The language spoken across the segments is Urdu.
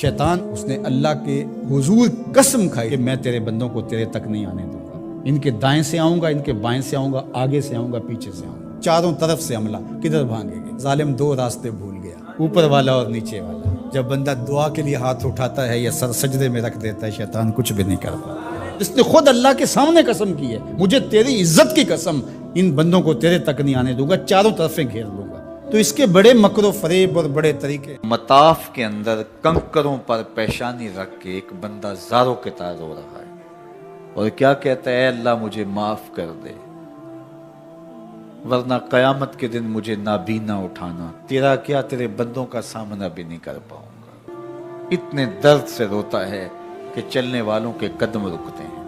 شیطان اس نے اللہ کے حضور قسم کھائی کہ میں تیرے بندوں کو تیرے تک نہیں آنے دوں گا، ان کے دائیں سے آؤں گا، ان کے بائیں سے آؤں گا، آگے سے آؤں گا، پیچھے سے آؤں گا، چاروں طرف سے حملہ۔ کدھر بھاگیں گے؟ ظالم دو راستے بھول گیا، اوپر والا اور نیچے والا۔ جب بندہ دعا کے لیے ہاتھ اٹھاتا ہے یا سر سجدے میں رکھ دیتا ہے، شیطان کچھ بھی نہیں کرتا۔ اس نے خود اللہ کے سامنے قسم کی ہے، مجھے تیری عزت کی قسم، ان بندوں کو تیرے تک نہیں آنے دوں گا، چاروں طرفیں گھیر لوں گا۔ تو اس کے بڑے مکر و فریب اور بڑے طریقے۔ مطاف کے اندر کنکروں پر پیشانی رکھ کے ایک بندہ زاروں کے تار رو رہا ہے اور کیا کہتا ہے، اے اللہ مجھے معاف کر دے، ورنہ قیامت کے دن مجھے نابینا اٹھانا، تیرا کیا تیرے بندوں کا سامنا بھی نہیں کر پاؤں گا۔ اتنے درد سے روتا ہے کہ چلنے والوں کے قدم رکتے ہیں۔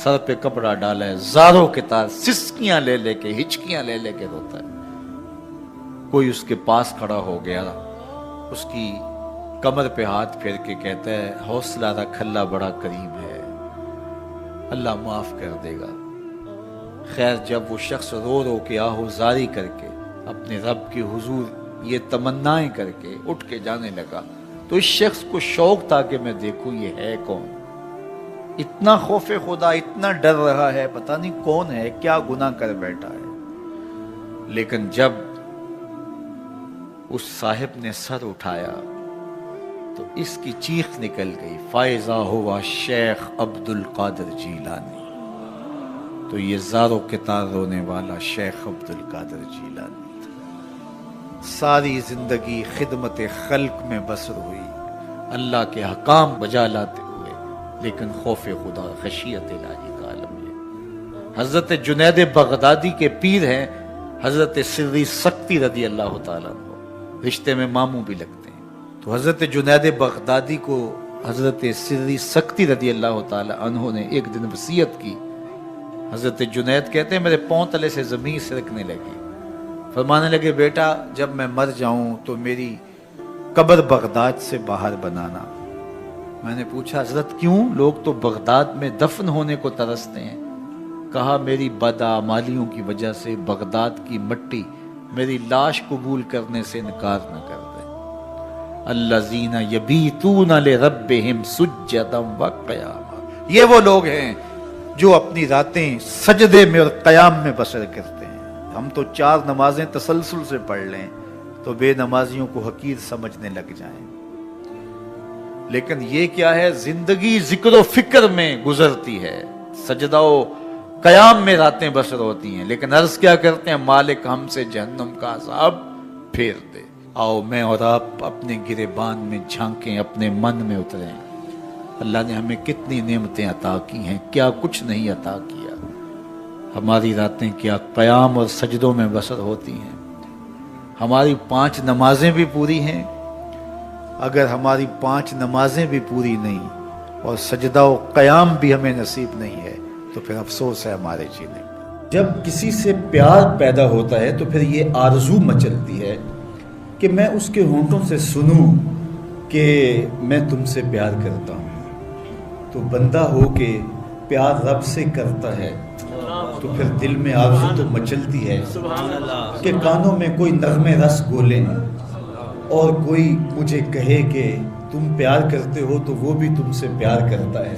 سر پہ کپڑا ڈالا ہے، زاروں کے تار، سسکیاں لے لے کے، ہچکیاں لے لے کے روتا ہے۔ کوئی اس کے پاس کھڑا ہو گیا، اس کی کمر پہ ہاتھ پھیر کے کہتا ہے، حوصلہ رکھ، اللہ بڑا کریم ہے، اللہ معاف کر دے گا۔ خیر جب وہ شخص رو رو کے آہوزاری کر کے اپنے رب کے حضور یہ تمنائیں کر کے اٹھ کے جانے لگا تو اس شخص کو شوق تھا کہ میں دیکھوں یہ ہے کون۔ اتنا خوف خدا، اتنا ڈر رہا ہے، پتہ نہیں کون ہے، کیا گناہ کر بیٹھا ہے۔ لیکن جب اس صاحب نے سر اٹھایا تو اس کی چیخ نکل گئی، فائزہ ہوا شیخ عبد القادر جیلانی۔ تو یہ زاروں کے تار رونے والا شیخ عبد القادر جیلانی تھا۔ ساری زندگی خدمت خلق میں بسر ہوئی، اللہ کے حکام بجا لاتے ہوئے، لیکن خوف خدا، خشیت الہی کا عالم ہے۔ حضرت جنید بغدادی کے پیر ہیں حضرت سری سکتی رضی اللہ تعالیٰ عنہ، رشتے میں ماموں بھی لگتے ہیں۔ تو حضرت جنید بغدادی کو حضرت سری سکتی رضی اللہ تعالیٰ عنہ نے ایک دن وصیت کی۔ حضرت جنید کہتے ہیں میرے پاؤں تلے سے زمین سرکنے لگی، فرمانے لگے بیٹا جب میں مر جاؤں تو میری قبر بغداد سے باہر بنانا۔ میں نے پوچھا حضرت کیوں؟ لوگ تو بغداد میں دفن ہونے کو ترستے ہیں۔ کہا میری بدعمالیوں کی وجہ سے بغداد کی مٹی میری لاش قبول کرنے سے انکار نہ کر دے۔ الذین یبیتون لربہم سجدا وقیاما، یہ وہ لوگ ہیں جو اپنی راتیں سجدے میں اور قیام میں بسر کرتے ہیں۔ ہم تو 4 نمازیں تسلسل سے پڑھ لیں تو بے نمازیوں کو حقیر سمجھنے لگ جائیں، لیکن یہ کیا ہے، زندگی ذکر و فکر میں گزرتی ہے، سجدہ و قیام میں راتیں بسر ہوتی ہیں، لیکن عرض کیا کرتے ہیں، مالک ہم سے جہنم کا عذاب پھیر دے۔ آؤ میں اور آپ اپنے گریبان میں جھانکیں، اپنے من میں اتریں، اللہ نے ہمیں کتنی نعمتیں عطا کی ہیں، کیا کچھ نہیں عطا کیا۔ ہماری راتیں کیا قیام اور سجدوں میں بسر ہوتی ہیں۔ ہماری 5 نمازیں بھی پوری ہیں، اگر ہماری 5 نمازیں بھی پوری نہیں اور سجدہ و قیام بھی ہمیں نصیب نہیں ہے تو پھر افسوس ہے ہمارے جینے۔ جب کسی سے پیار پیدا ہوتا ہے تو پھر یہ آرزو مچلتی ہے کہ میں اس کے ہونٹوں سے سنوں کہ میں تم سے پیار کرتا ہوں۔ تو بندہ ہو کے پیار رب سے کرتا ہے تو پھر دل میں آرزو تو مچلتی ہے کہ کانوں میں کوئی نغمے رس گولیں اور کوئی مجھے کہے کہ تم پیار کرتے ہو تو وہ بھی تم سے پیار کرتا ہے،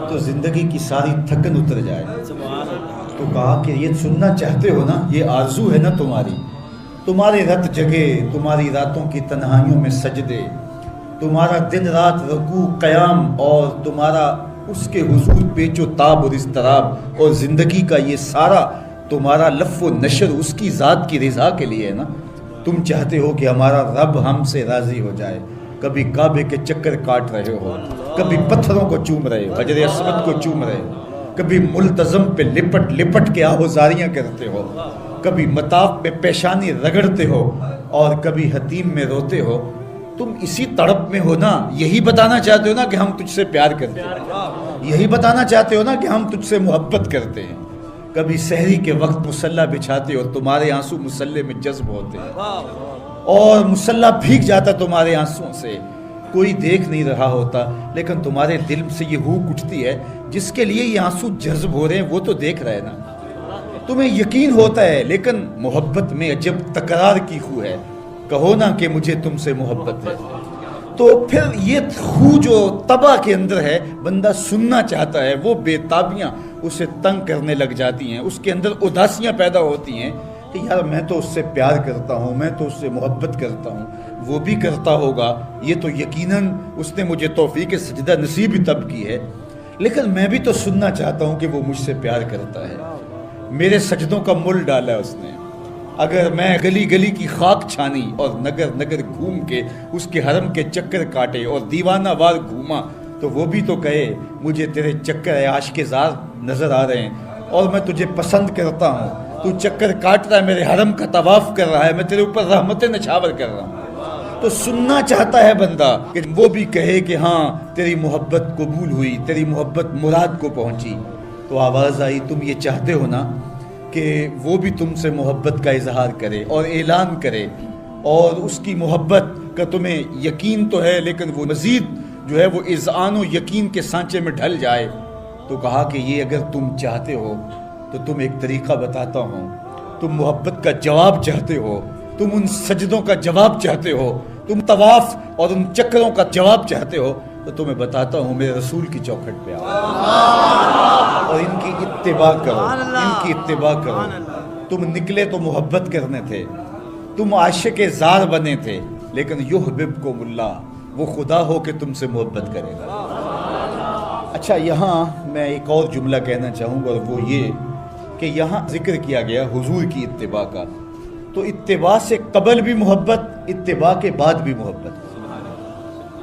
تو زندگی کی ساری تھکن اتر جائے۔ تو کہا کہ یہ سننا چاہتے ہو نا، یہ آرزو ہے نا تمہاری، تمہارے رت جگے، تمہاری راتوں کی تنہائیوں میں سجدے، تمہارا دن رات رکوع قیام اور تمہارا اس کے حضور پیچ و تاب اور اضطراب اور زندگی کا یہ سارا تمہارا لف و نشر اس کی ذات کی رضا کے لیے ہے نا۔ تم چاہتے ہو کہ ہمارا رب ہم سے راضی ہو جائے، کبھی کعبے کے چکر کاٹ رہے ہو، کبھی پتھروں کو چوم رہے ہو، حجر اسود کو چوم رہے ہو، کبھی ملتزم پہ لپٹ لپٹ کے آہوزاریاں کرتے ہو، کبھی مطاف میں پیشانی رگڑتے ہو اور کبھی حتیم میں روتے ہو۔ تم اسی تڑپ میں ہو نا، یہی بتانا چاہتے ہو نا کہ ہم تجھ سے پیار کرتے ہیں، یہی بتانا چاہتے ہو نا کہ ہم تجھ سے محبت کرتے ہیں۔ کبھی سحری کے وقت مصلی بچھاتے ہو، تمہارے آنسو مصلی میں جذب ہوتے ہیں اور مصلی بھیگ جاتا تمہارے آنسوں سے، کوئی دیکھ نہیں رہا ہوتا، لیکن تمہارے دل سے یہ ہوک اٹھتی ہے جس کے لیے یہ آنسو جذب ہو رہے ہیں وہ تو دیکھ رہے نا۔ تمہیں یقین ہوتا ہے لیکن محبت میں عجب تکرار کی خو ہے، کہو نا کہ مجھے تم سے محبت ہے۔ تو پھر یہ خو جو طبع کے اندر ہے، بندہ سننا چاہتا ہے، وہ بے تابیاں اسے تنگ کرنے لگ جاتی ہیں، اس کے اندر اداسیاں پیدا ہوتی ہیں کہ یار میں تو اس سے پیار کرتا ہوں، میں تو اس سے محبت کرتا ہوں، وہ بھی کرتا ہوگا، یہ تو یقیناً اس نے مجھے توفیق سجدہ نصیب ہی تب کی ہے، لیکن میں بھی تو سننا چاہتا ہوں کہ وہ مجھ سے پیار کرتا ہے، میرے سجدوں کا مل ڈالا ہے اس نے، اگر میں گلی گلی کی خاک چھانی اور نگر نگر گھوم کے اس کے حرم کے چکر کاٹے اور دیوانہ وار گھوما تو وہ بھی تو کہے مجھے تیرے چکر عاشق زار نظر آ رہے ہیں اور میں تجھے پسند کرتا ہوں، تو چکر کاٹ رہا ہے، میرے حرم کا طواف کر رہا ہے، میں تیرے اوپر رحمتیں نچھاور کر رہا ہوں، تو سننا چاہتا ہے بندہ کہ وہ بھی کہے کہ ہاں تیری محبت قبول ہوئی، تیری محبت مراد کو پہنچی، تو آواز آئی تم یہ چاہتے ہو نا کہ وہ بھی تم سے محبت کا اظہار کرے اور اعلان کرے اور اس کی محبت کا تمہیں یقین تو ہے لیکن وہ مزید جو ہے وہ اذعان و یقین کے سانچے میں ڈھل جائے، تو کہا کہ یہ اگر تم چاہتے ہو تو تم ایک طریقہ بتاتا ہوں، تم محبت کا جواب چاہتے ہو، تم ان سجدوں کا جواب چاہتے ہو، تم طواف اور ان چکروں کا جواب چاہتے ہو، تو تمہیں بتاتا ہوں میرے رسول کی چوکھٹ پہ آؤ اور ان کی اتباع کرو، ان کی اتباع کرو، تم نکلے تو محبت کرنے تھے، تم عاشق زار بنے تھے، لیکن یحببکم اللہ، وہ خدا ہو کہ تم سے محبت کرے گا۔ اچھا یہاں میں ایک اور جملہ کہنا چاہوں گا اور وہ یہ کہ یہاں ذکر کیا گیا حضور کی اتباع کا، تو اتباع سے قبل بھی محبت، اتباع کے بعد بھی محبت،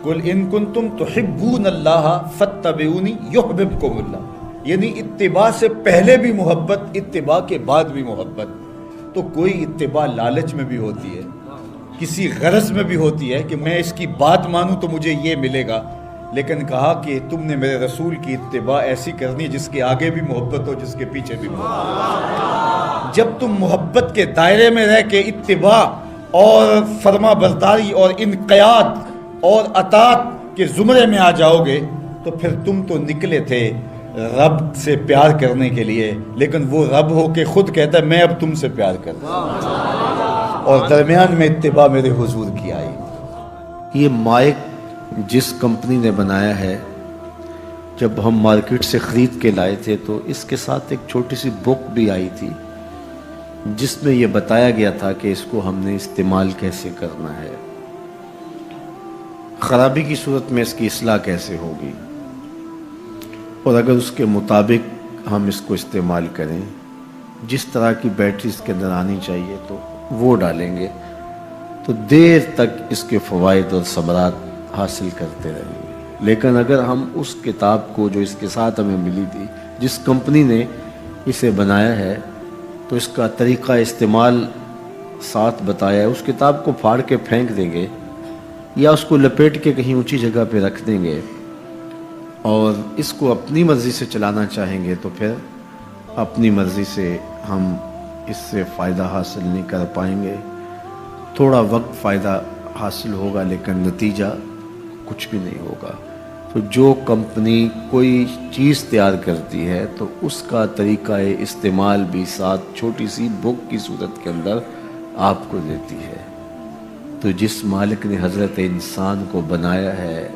قل ان کنتم تحبون اللہ فاتبعونی یحببکم اللہ، یعنی اتباع سے پہلے بھی محبت، اتباع کے بعد بھی محبت۔ تو کوئی اتباع لالچ میں بھی ہوتی ہے، کسی غرض میں بھی ہوتی ہے کہ میں اس کی بات مانوں تو مجھے یہ ملے گا، لیکن کہا کہ تم نے میرے رسول کی اتباع ایسی کرنی جس کے آگے بھی محبت ہو، جس کے پیچھے بھی محبت۔ جب تم محبت کے دائرے میں رہ کے اتباع اور فرما برداری اور انقیاد اور اطاعت کے زمرے میں آ جاؤ گے تو پھر تم تو نکلے تھے رب سے پیار کرنے کے لیے، لیکن وہ رب ہو کے خود کہتا ہے میں اب تم سے پیار کرتا ہوں، اور درمیان میں اتباع میرے حضور کی آئی۔ یہ مائک جس کمپنی نے بنایا ہے، جب ہم مارکیٹ سے خرید کے لائے تھے تو اس کے ساتھ ایک چھوٹی سی بک بھی آئی تھی جس میں یہ بتایا گیا تھا کہ اس کو ہم نے استعمال کیسے کرنا ہے، خرابی کی صورت میں اس کی اصلاح کیسے ہوگی، اور اگر اس کے مطابق ہم اس کو استعمال کریں، جس طرح کی بیٹری اس کے اندر آنی چاہیے تو وہ ڈالیں گے تو دیر تک اس کے فوائد اور ثمرات حاصل کرتے رہیں گے۔ لیکن اگر ہم اس کتاب کو جو اس کے ساتھ ہمیں ملی تھی، جس کمپنی نے اسے بنایا ہے، تو اس کا طریقہ استعمال ساتھ بتایا ہے، اس کتاب کو پھاڑ کے پھینک دیں گے یا اس کو لپیٹ کے کہیں اونچی جگہ پہ رکھ دیں گے اور اس کو اپنی مرضی سے چلانا چاہیں گے تو پھر اپنی مرضی سے ہم اس سے فائدہ حاصل نہیں کر پائیں گے، تھوڑا وقت فائدہ حاصل ہوگا لیکن نتیجہ کچھ بھی نہیں ہوگا۔ تو جو کمپنی کوئی چیز تیار کرتی ہے تو اس کا طریقہ استعمال بھی ساتھ چھوٹی سی بک کی صورت کے اندر آپ کو دیتی ہے۔ تو جس مالک نے حضرت انسان کو بنایا ہے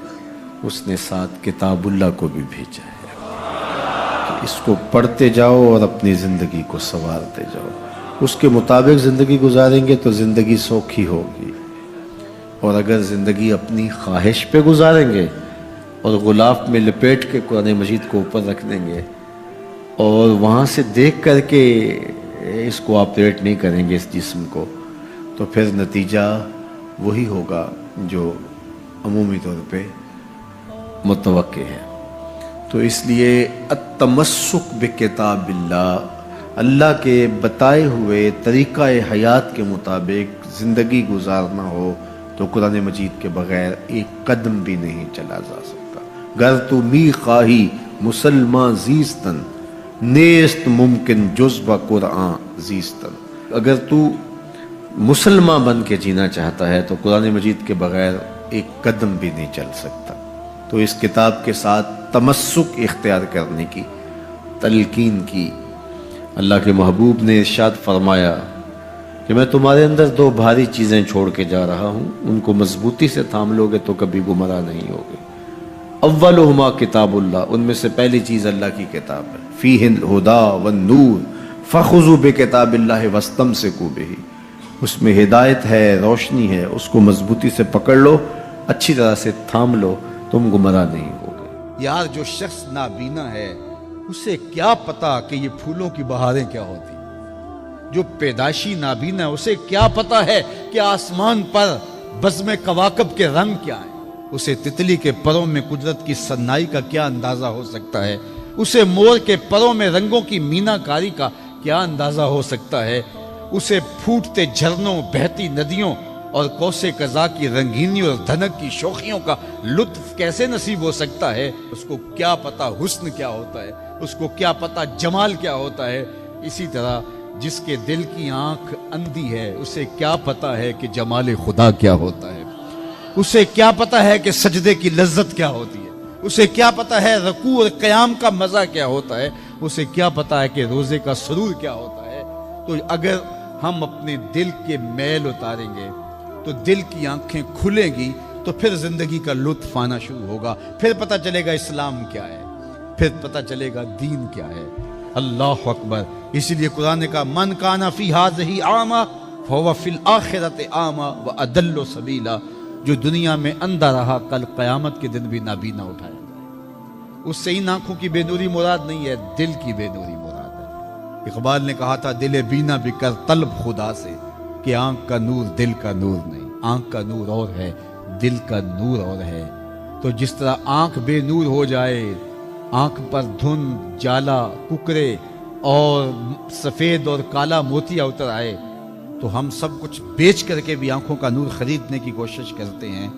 اس نے ساتھ کتاب اللہ کو بھی بھیجا ہے، تو اس کو پڑھتے جاؤ اور اپنی زندگی کو سنوارتے جاؤ، اس کے مطابق زندگی گزاریں گے تو زندگی سوکھی ہوگی، اور اگر زندگی اپنی خواہش پہ گزاریں گے اور غلاف میں لپیٹ کے قرآن مجید کو اوپر رکھ دیں گے اور وہاں سے دیکھ کر کے اس کو آپریٹ نہیں کریں گے اس جسم کو، تو پھر نتیجہ وہی ہوگا جو عمومی طور پہ متوقع ہے۔ تو اس لیے التمسک بکتاب اللہ، اللہ کے بتائے ہوئے طریقہ حیات کے مطابق زندگی گزارنا ہو تو قرآن مجید کے بغیر ایک قدم بھی نہیں چلا جا سکتا۔ گر تو می خواہی مسلمان زیستن، نیست ممکن جز با قرآن زیستن، اگر تو مسلمان بن کے جینا چاہتا ہے تو قرآن مجید کے بغیر ایک قدم بھی نہیں چل سکتا۔ تو اس کتاب کے ساتھ تمسک اختیار کرنے کی تلقین کی۔ اللہ کے محبوب نے ارشاد فرمایا کہ میں تمہارے اندر دو بھاری چیزیں چھوڑ کے جا رہا ہوں، ان کو مضبوطی سے تھام لو گے تو کبھی گمراہ نہیں ہوگے۔ اولہما کتاب اللہ، ان میں سے پہلی چیز اللہ کی کتاب ہے، فیہ الہدی والنور فخذوا بکتاب اللہ واستمسکوا بہ، اس میں ہدایت ہے، روشنی ہے، اس کو مضبوطی سے پکڑ لو، اچھی طرح سے تھام لو، تم گمراہ نہیں ہوگے۔ یار جو شخص نابینا ہے اسے کیا پتا کہ یہ پھولوں کی بہاریں کیا ہوتی، جو پیدائشی نابینا ہے اسے کیا پتا ہے کہ آسمان پر بزم کواکب کے رنگ کیا ہیں، اسے تتلی کے پروں میں قدرت کی سنائی کا کیا اندازہ ہو سکتا ہے، اسے مور کے پروں میں رنگوں کی مینا کاری کا کیا اندازہ ہو سکتا ہے، اسے پھوٹتے جھرنوں، بہتی ندیوں اور کوسے قضا کی رنگینی اور دھنک کی شوخیوں کا لطف کیسے نصیب ہو سکتا ہے، اس کو کیا پتا حسن کیا ہوتا ہے، اس کو کیا پتا جمال کیا ہوتا ہے۔ اسی طرح جس کے دل کی آنکھ اندھی ہے اسے کیا پتا ہے کہ جمال خدا کیا ہوتا ہے، اسے کیا پتا ہے کہ سجدے کی لذت کیا ہوتی ہے، اسے کیا پتا ہے رکوع اور قیام کا مزہ کیا ہوتا ہے، اسے کیا پتا ہے کہ روزے کا سرور کیا ہوتا ہے۔ تو اگر ہم اپنے دل کے میل اتاریں گے تو دل کی آنکھیں کھلیں گی تو پھر زندگی کا لطف آنا شروع ہوگا، پھر پتہ چلے گا اسلام کیا ہے، پھر پتہ چلے گا دین کیا ہے۔ اللہ اکبر۔ اسی لیے قرآن نے کہا من کان فی ہذہ اعمی فہو فی الآخرۃ اعمی واضل سبیلا، جو دنیا میں اندھا رہا کل قیامت کے دن بھی نابینا اٹھایا جائے۔ اس سے ان آنکھوں کی بے نوری مراد نہیں ہے، دل کی بے نوری مراد ہے۔ اقبال نے کہا تھا دل بینا بھی کر طلب خدا سے، کہ آنکھ کا نور دل کا نور نہیں، آنکھ کا نور اور ہے، دل کا نور اور ہے۔ تو جس طرح آنکھ بے نور ہو جائے، آنکھ پر دھند، جالا، ککرے اور سفید اور کالا موتیا اتر آئے، تو ہم سب کچھ بیچ کر کے بھی آنکھوں کا نور خریدنے کی کوشش کرتے ہیں۔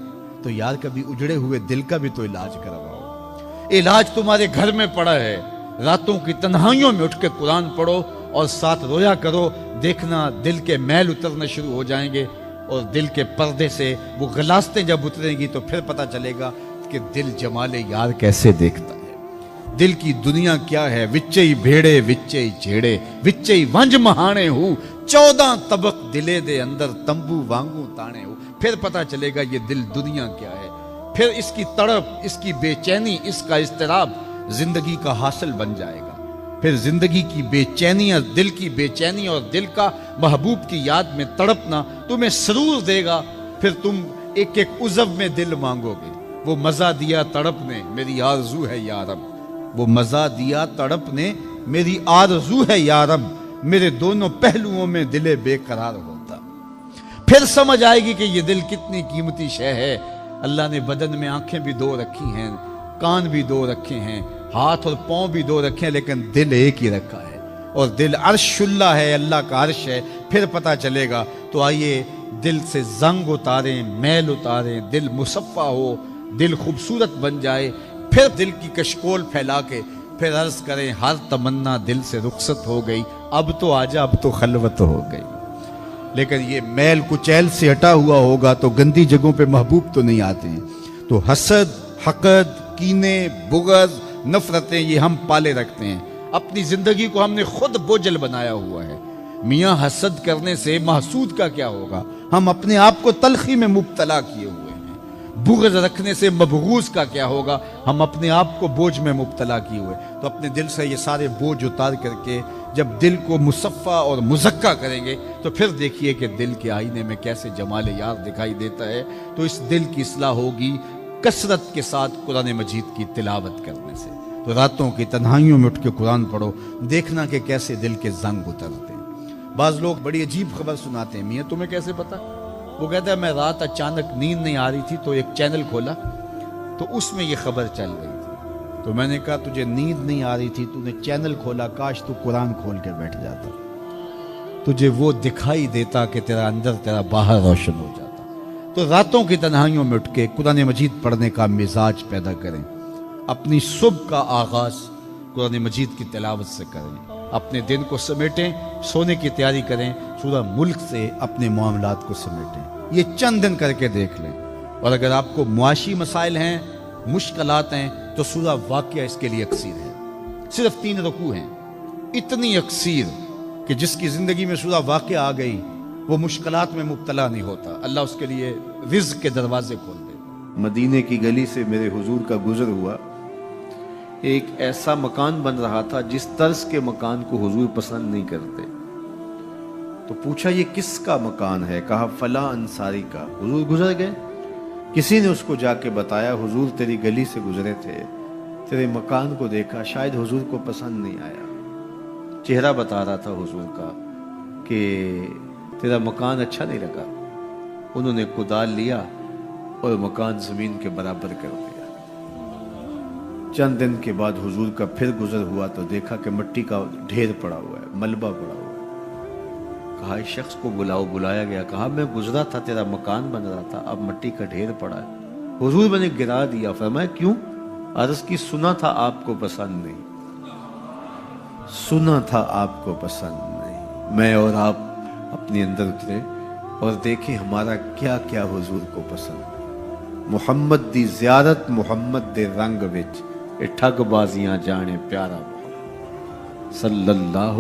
تو یار کبھی اجڑے ہوئے دل کا بھی تو علاج کرواؤ۔ علاج تمہارے گھر میں پڑا ہے، راتوں کی تنہائیوں میں اٹھ کے قرآن پڑھو اور ساتھ رویا کرو، دیکھنا دل کے میل اترنا شروع ہو جائیں گے، اور دل کے پردے سے وہ غلاستیں جب اتریں گی تو پھر پتہ چلے گا کہ دل جمال یار کیسے دیکھتا ہے، دل کی دنیا کیا ہے۔ وچئی بھیڑے وچئی جھیڑے وچئی ونج مہانے ہو، 14 طبق دلے دے اندر تمبو وانگو تانے ہو، پھر پتہ چلے گا یہ دل دنیا کیا ہے۔ پھر اس کی تڑپ، اس کی بے چینی، اس کا اضطراب زندگی کا حاصل بن جائے گا۔ پھر زندگی کی بے چینی اور دل کی بے چینی اور دل کا محبوب کی یاد میں تڑپنا تمہیں سرور دے گا۔ پھر تم ایک ایک عضو میں دل مانگو گے۔ وہ مزہ دیا تڑپ نے میری آرزو ہے یا رب، وہ مزہ دیا تڑپ نے میری آرزو ہے یا رب، میرے دونوں پہلوؤں میں دل بے قرار ہوتا۔ پھر سمجھ آئے گی کہ یہ دل کتنی قیمتی شے ہے۔ اللہ نے بدن میں آنکھیں بھی دو رکھی ہیں، کان بھی دو رکھے ہیں، ہاتھ اور پاؤں بھی دو رکھے ہیں، لیکن دل ایک ہی رکھا ہے، اور دل عرش اللہ ہے، اللہ کا عرش ہے۔ پھر پتہ چلے گا۔ تو آئیے دل سے زنگ اتاریں، میل اتاریں، دل مصفا ہو، دل خوبصورت بن جائے، پھر دل کی کشکول پھیلا کے پھر عرض کریں ہر تمنا دل سے رخصت ہو گئی، اب تو آجا، اب تو خلوت ہو گئی۔ لیکن یہ میل کچیل سے ہٹا ہوا ہوگا تو گندی جگہوں پہ محبوب تو نہیں آتے ہیں۔ تو حسد، حقد، کینے، بغض، نفرتیں یہ ہم پالے رکھتے ہیں، اپنی زندگی کو ہم نے خود بوجھل بنایا ہوا ہے۔ میاں حسد کرنے سے محسود کا کیا ہوگا؟ ہم اپنے آپ کو تلخی میں مبتلا کیے ہوئے ہیں۔ بغض رکھنے سے مبغوض کا کیا ہوگا؟ ہم اپنے آپ کو بوجھ میں مبتلا کیے ہوئے۔ تو اپنے دل سے یہ سارے بوجھ اتار کر کے جب دل کو مصفا اور مزکا کریں گے تو پھر دیکھیے کہ دل کے آئینے میں کیسے جمال یار دکھائی دیتا ہے۔ تو اس دل کی اصلاح ہوگی کثرت کے ساتھ قرآن مجید کی تلاوت کرنے سے۔ تو راتوں کی تنہائیوں میں اٹھ کے قرآن پڑھو، دیکھنا کہ کیسے دل کے زنگ اترتے ہیں۔ بعض لوگ بڑی عجیب خبر سناتے ہیں، میاں تمہیں کیسے پتا؟ وہ کہتا ہے میں رات اچانک نیند نہیں آ رہی تھی تو ایک چینل کھولا تو اس میں یہ خبر چل رہی تھی، تو میں نے کہا تجھے نیند نہیں آ رہی تھی، تو نے چینل کھولا، کاش تو قرآن کھول کے بیٹھ جاتا، تجھے وہ دکھائی دیتا کہ تیرا اندر تیرا باہر روشن ہو جاتا۔ تو راتوں کی تنہائیوں میں اٹھ کے قرآن مجید پڑھنے کا مزاج پیدا کریں، اپنی صبح کا آغاز قرآن مجید کی تلاوت سے کریں، اپنے دن کو سمیٹیں، سونے کی تیاری کریں، سورہ ملک سے اپنے معاملات کو سمیٹیں۔ یہ چند دن کر کے دیکھ لیں۔ اور اگر آپ کو معاشی مسائل ہیں، مشکلات ہیں، تو سورہ واقعہ اس کے لیے اکسیر ہے۔ صرف 3 رکوع ہیں، اتنی اکسیر کہ جس کی زندگی میں سورہ واقعہ آ گئی وہ مشکلات میں مبتلا نہیں ہوتا، اللہ اس کے لیے رزق کے دروازے کھول دے۔ مدینے کی گلی سے میرے حضور کا گزر ہوا، ایک ایسا مکان بن رہا تھا جس طرز کے مکان کو حضور پسند نہیں کرتے، تو پوچھا یہ کس کا مکان ہے؟ کہا فلاں انصاری کا۔ حضور گزر گئے، کسی نے اس کو جا کے بتایا حضور تیری گلی سے گزرے تھے، تیرے مکان کو دیکھا، شاید حضور کو پسند نہیں آیا۔ چہرہ بتا رہا تھا حضور کا کہ تیرا مکان اچھا نہیں لگا۔ انہوں نے کدال لیا اور مکان زمین کے برابر کر دیا۔ چند دن کے بعد حضور کا پھر گزر ہوا تو دیکھا کہ مٹی کا ڈھیر پڑا ہوا ہے، ملبہ پڑا ہوا ہے۔ کہا اس شخص کو بلاؤ، بلایا گیا، کہا میں گزرا تھا، تیرا مکان بن رہا تھا، اب مٹی کا ڈھیر پڑا ہے۔ حضور میں نے گرا دیا۔ فرمایا کیوں؟ عرض کی سنا تھا آپ کو پسند نہیں، سنا تھا آپ کو پسند نہیں۔ میں اور آپ اپنے اندر اترے اور دیکھیں ہمارا کیا کیا حضور کو پسند۔ محمد دی زیارت محمد دے رنگ وچ، اے ٹھگ بازیاں جانے پیارا محمد صلی اللہ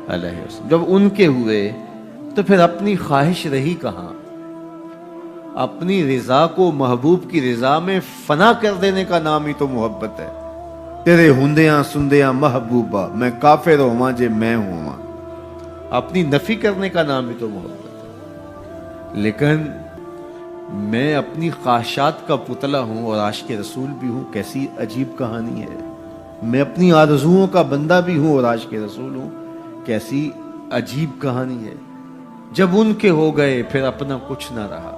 علیہ وسلم۔ جب ان کے ہوئے تو پھر اپنی خواہش رہی کہاں؟ اپنی رضا کو محبوب کی رضا میں فنا کر دینے کا نام ہی تو محبت ہے۔ تیرے ہندیاں سندیاں محبوبہ، میں کافر ہواں جے میں ہواں، اپنی نفی کرنے کا نام ہی تو محبت ہے۔ لیکن میں اپنی خواہشات کا پتلا ہوں اور عاشق رسول بھی ہوں، کیسی عجیب کہانی ہے۔ میں اپنی آرزوؤں کا بندہ بھی ہوں اور عاشق رسول ہوں، کیسی عجیب کہانی ہے۔ جب ان کے ہو گئے پھر اپنا کچھ نہ رہا۔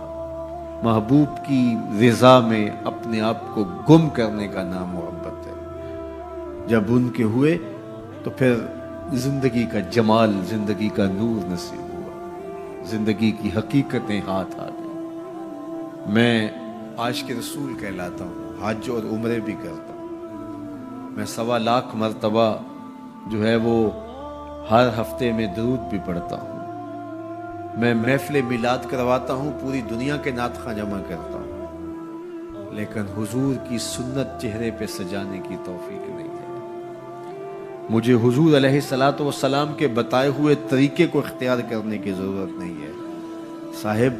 محبوب کی رضا میں اپنے آپ کو گم کرنے کا نام محبت ہے۔ جب ان کے ہوئے تو پھر زندگی کا جمال، زندگی کا نور نصیب ہوا، زندگی کی حقیقتیں ہاتھ آ گئی۔ میں عاشق رسول کہلاتا ہوں، حج اور عمرے بھی کرتا ہوں۔ میں 1.25 مرتبہ جو ہے وہ ہر ہفتے میں درود بھی پڑھتا ہوں۔ میں محفل میلاد کرواتا ہوں، پوری دنیا کے نعت خواں جمع کرتا ہوں، لیکن حضور کی سنت چہرے پہ سجانے کی توفیق نہیں ہے۔ مجھے حضور علیہ الصلوۃ والسلام کے بتائے ہوئے طریقے کو اختیار کرنے کی ضرورت نہیں ہے۔ صاحب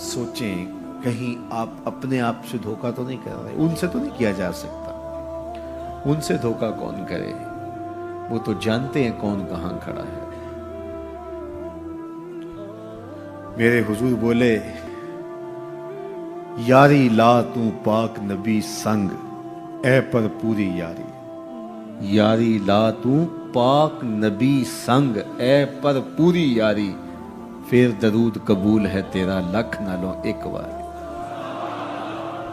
سوچیں، کہیں آپ اپنے آپ سے دھوکہ تو نہیں کر رہے؟ ان سے تو نہیں کیا جا سکتا۔ ان سے دھوکہ کون کرے؟ وہ تو جانتے ہیں کون کہاں کھڑا ہے۔ میرے حضور بولے یاری لا تو پاک نبی سنگ، اے پر پوری یاری، یاری لا تو پاک نبی سنگ، اے پر پوری یاری، پھر درود قبول ہے تیرا لکھ نہ لو ایک بار۔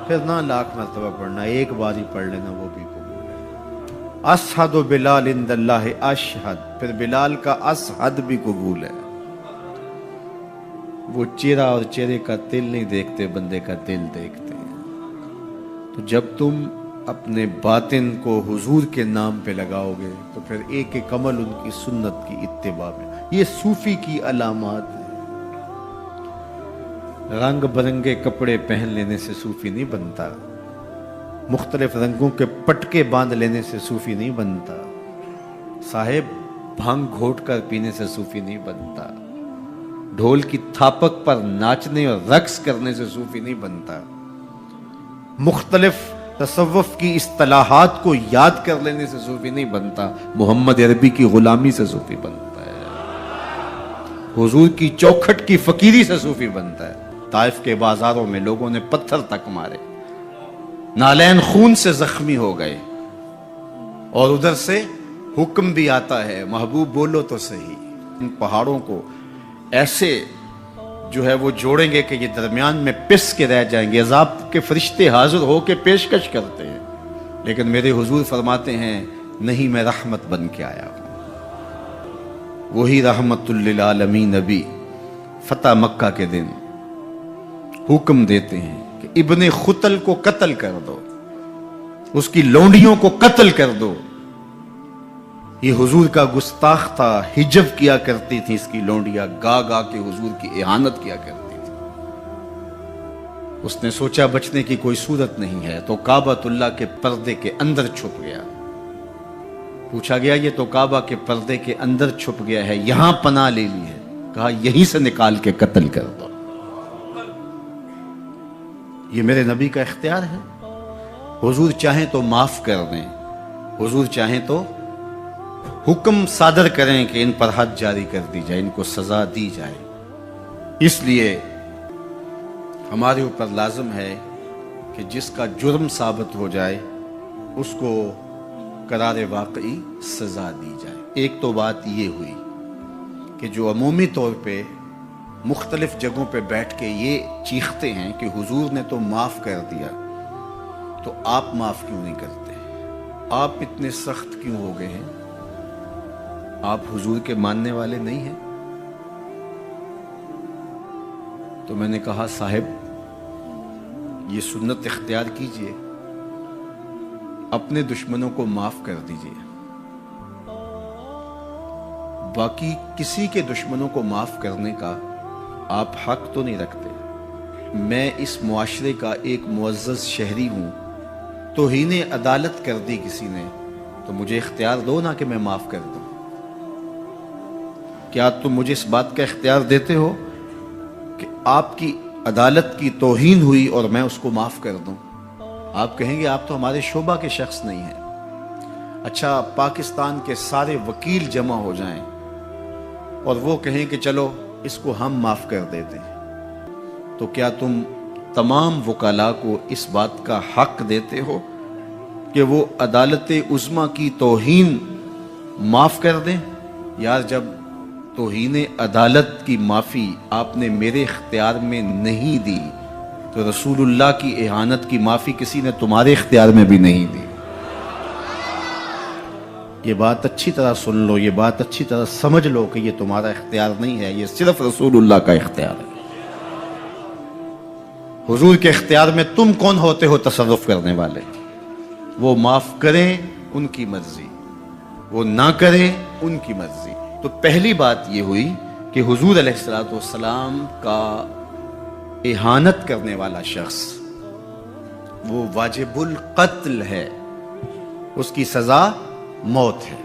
پھر نہ 1,00,000 مرتبہ پڑھنا، ایک بار ہی پڑھ لینا وہ بھی قبول ہے۔ اشہد بلال عند اللہ اشہد، پھر بلال کا اشہد بھی قبول ہے۔ وہ چہرہ اور چہرے کا دل نہیں دیکھتے، بندے کا دل دیکھتے ہیں۔ تو جب تم اپنے باطن کو حضور کے نام پہ لگاؤ گے تو پھر ایک ایک عمل ان کی سنت کی اتباع میں۔ یہ صوفی کی علامات ہیں۔ رنگ برنگے کپڑے پہن لینے سے صوفی نہیں بنتا، مختلف رنگوں کے پٹکے باندھ لینے سے صوفی نہیں بنتا، صاحب بھنگ گھوٹ کر پینے سے صوفی نہیں بنتا، ڈھول کی تھاپک پر ناچنے اور رقص کرنے سے صوفی نہیں بنتا، مختلف تصوف کی اصطلاحات کو یاد کر لینے سے صوفی نہیں بنتا، محمد عربی کی غلامی سے صوفی بنتا ہے، حضور کی چوکھٹ کی فقیری سے صوفی بنتا ہے۔ طائف کے بازاروں میں لوگوں نے پتھر تک مارے، نالین خون سے زخمی ہو گئے، اور ادھر سے حکم بھی آتا ہے محبوب بولو تو صحیح۔ ان پہاڑوں کو ایسے جو ہے وہ جوڑیں گے کہ یہ درمیان میں پس کے رہ جائیں گے، عذاب کے فرشتے حاضر ہو کے پیشکش کرتے ہیں، لیکن میرے حضور فرماتے ہیں نہیں، میں رحمت بن کے آیا ہوں۔ وہی رحمت للعالمین نبی فتح مکہ کے دن حکم دیتے ہیں کہ ابن خطل کو قتل کر دو، اس کی لونڈیوں کو قتل کر دو۔ یہ حضور کا گستاخ تھا، ہجو کیا کرتی تھی اس کی لونڈیاں، گا گا کے حضور کی اہانت کیا کرتی تھی۔ اس نے سوچا بچنے کی کوئی صورت نہیں ہے تو کعبۃ اللہ کے پردے کے اندر چھپ گیا۔ پوچھا گیا یہ تو کعبہ کے پردے کے اندر چھپ گیا ہے، یہاں پناہ لے لی ہے؟ کہا یہیں سے نکال کے قتل کر دو. یہ میرے نبی کا اختیار ہے. حضور چاہیں تو معاف کر دیں، حضور چاہیں تو حکم صادر کریں کہ ان پر حد جاری کر دی جائے، ان کو سزا دی جائے. اس لیے ہمارے اوپر لازم ہے کہ جس کا جرم ثابت ہو جائے اس کو قرار واقعی سزا دی جائے. ایک تو بات یہ ہوئی کہ جو عمومی طور پہ مختلف جگہوں پہ بیٹھ کے یہ چیختے ہیں کہ حضور نے تو معاف کر دیا، تو آپ معاف کیوں نہیں کرتے؟ آپ اتنے سخت کیوں ہو گئے ہیں؟ آپ حضور کے ماننے والے نہیں ہیں؟ تو میں نے کہا صاحب یہ سنت اختیار کیجئے، اپنے دشمنوں کو معاف کر دیجئے، باقی کسی کے دشمنوں کو معاف کرنے کا آپ حق تو نہیں رکھتے. میں اس معاشرے کا ایک معزز شہری ہوں، توہین عدالت کر دی کسی نے تو مجھے اختیار دو نا کہ میں معاف کر دوں. کیا تم مجھے اس بات کا اختیار دیتے ہو کہ آپ کی عدالت کی توہین ہوئی اور میں اس کو معاف کر دوں؟ آپ کہیں گے آپ تو ہمارے شعبہ کے شخص نہیں ہیں. اچھا پاکستان کے سارے وکیل جمع ہو جائیں اور وہ کہیں کہ چلو اس کو ہم معاف کر دیتے ہیں، تو کیا تم تمام وکلاء کو اس بات کا حق دیتے ہو کہ وہ عدالت عظمیٰ کی توہین معاف کر دیں؟ یار جب توہین عدالت کی معافی آپ نے میرے اختیار میں نہیں دی تو رسول اللہ کی اہانت کی معافی کسی نے تمہارے اختیار میں بھی نہیں دی. یہ بات اچھی طرح سن لو، یہ بات اچھی طرح سمجھ لو کہ یہ تمہارا اختیار نہیں ہے، یہ صرف رسول اللہ کا اختیار ہے. حضور کے اختیار میں تم کون ہوتے ہو تصرف کرنے والے؟ وہ معاف کریں ان کی مرضی، وہ نہ کریں ان کی مرضی. تو پہلی بات یہ ہوئی کہ حضور علیہ الصلوۃ والسلام کا اہانت کرنے والا شخص وہ واجب القتل ہے، اس کی سزا موت ہے.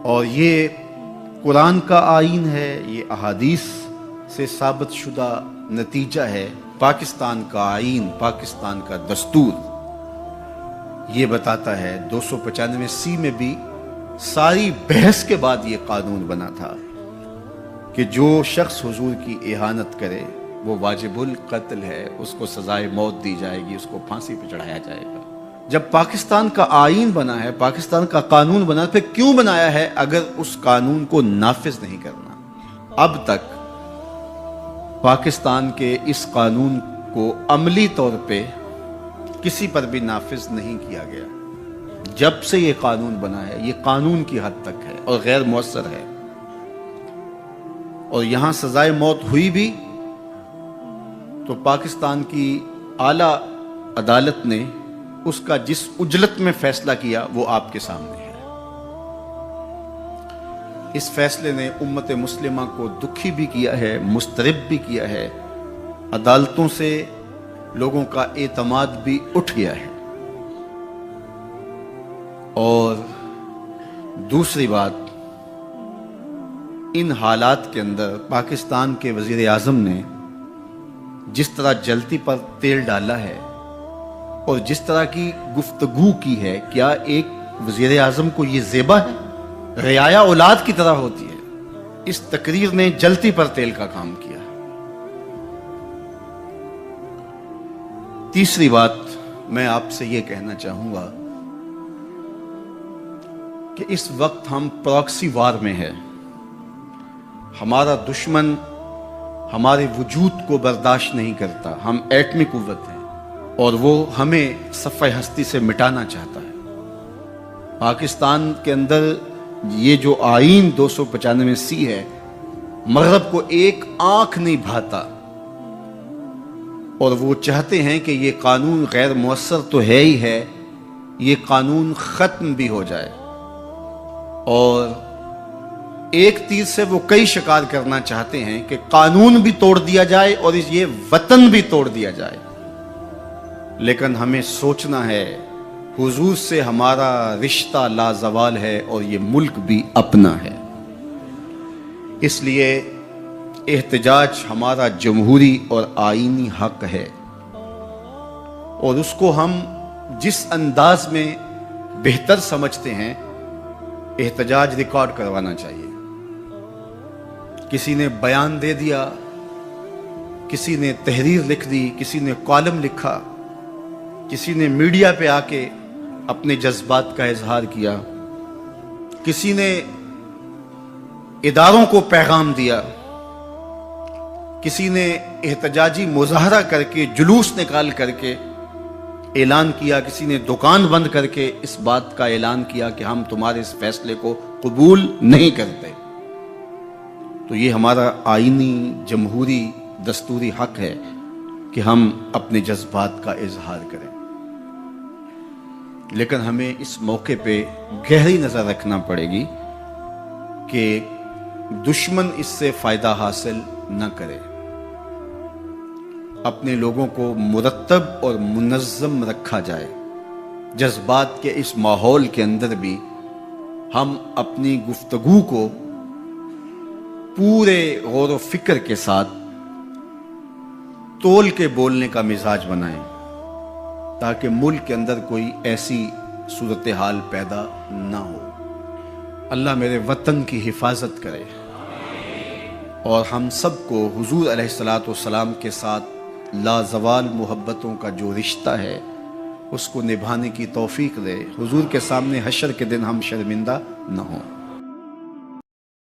اور یہ قرآن کا آئین ہے، یہ احادیث سے ثابت شدہ نتیجہ ہے. پاکستان کا آئین، پاکستان کا دستور یہ بتاتا ہے، 295 میں بھی ساری بحث کے بعد یہ قانون بنا تھا کہ جو شخص حضور کی اہانت کرے وہ واجب القتل ہے، اس کو سزائے موت دی جائے گی، اس کو پھانسی پہ چڑھایا جائے گا. جب پاکستان کا آئین بنا ہے، پاکستان کا قانون بنا، پھر کیوں بنایا ہے اگر اس قانون کو نافذ نہیں کرنا؟ اب تک پاکستان کے اس قانون کو عملی طور پہ کسی پر بھی نافذ نہیں کیا گیا. جب سے یہ قانون بنا ہے یہ قانون کی حد تک ہے اور غیر مؤثر ہے. اور یہاں سزائے موت ہوئی بھی تو پاکستان کی اعلیٰ عدالت نے اس کا جس اجلت میں فیصلہ کیا وہ آپ کے سامنے ہے. اس فیصلے نے امت مسلمہ کو دکھی بھی کیا ہے، مضطرب بھی کیا ہے، عدالتوں سے لوگوں کا اعتماد بھی اٹھ گیا ہے. اور دوسری بات، ان حالات کے اندر پاکستان کے وزیر اعظم نے جس طرح جلتی پر تیل ڈالا ہے اور جس طرح کی گفتگو کی ہے، کیا ایک وزیر اعظم کو یہ زیبا ہے؟ رعایا اولاد کی طرح ہوتی ہے. اس تقریر نے جلتی پر تیل کا کام کیا. تیسری بات میں آپ سے یہ کہنا چاہوں گا کہ اس وقت ہم پراکسی وار میں ہیں. ہمارا دشمن ہمارے وجود کو برداشت نہیں کرتا. ہم ایٹمی قوت ہیں اور وہ ہمیں صفحہ ہستی سے مٹانا چاہتا ہے. پاکستان کے اندر یہ جو آئین 295 ہے، مغرب کو ایک آنکھ نہیں بھاتا اور وہ چاہتے ہیں کہ یہ قانون غیر مؤثر تو ہے ہی ہے، یہ قانون ختم بھی ہو جائے. اور ایک تیر سے وہ کئی شکار کرنا چاہتے ہیں کہ قانون بھی توڑ دیا جائے اور یہ وطن بھی توڑ دیا جائے. لیکن ہمیں سوچنا ہے حضور سے ہمارا رشتہ لازوال ہے اور یہ ملک بھی اپنا ہے. اس لیے احتجاج ہمارا جمہوری اور آئینی حق ہے، اور اس کو ہم جس انداز میں بہتر سمجھتے ہیں احتجاج ریکارڈ کروانا چاہیے۔ کسی نے بیان دے دیا، کسی نے تحریر لکھ دی، کسی نے کالم لکھا، کسی نے میڈیا پہ آ کے اپنے جذبات کا اظہار کیا، کسی نے اداروں کو پیغام دیا، کسی نے احتجاجی مظاہرہ کر کے جلوس نکال کر کے اعلان کیا، کسی نے دکان بند کر کے اس بات کا اعلان کیا کہ ہم تمہارے اس فیصلے کو قبول نہیں کرتے۔ تو یہ ہمارا آئینی جمہوری دستوری حق ہے کہ ہم اپنے جذبات کا اظہار کریں، لیکن ہمیں اس موقع پہ گہری نظر رکھنا پڑے گی کہ دشمن اس سے فائدہ حاصل نہ کرے۔ اپنے لوگوں کو مرتب اور منظم رکھا جائے۔ جذبات کے اس ماحول کے اندر بھی ہم اپنی گفتگو کو پورے غور و فکر کے ساتھ تول کے بولنے کا مزاج بنائیں، تاکہ ملک کے اندر کوئی ایسی صورتحال پیدا نہ ہو۔ اللہ میرے وطن کی حفاظت کرے اور ہم سب کو حضور علیہ الصلوۃ والسلام کے ساتھ لازوال محبتوں کا جو رشتہ ہے اس کو نبھانے کی توفیق دے، حضور کے سامنے حشر کے دن ہم شرمندہ نہ ہوں۔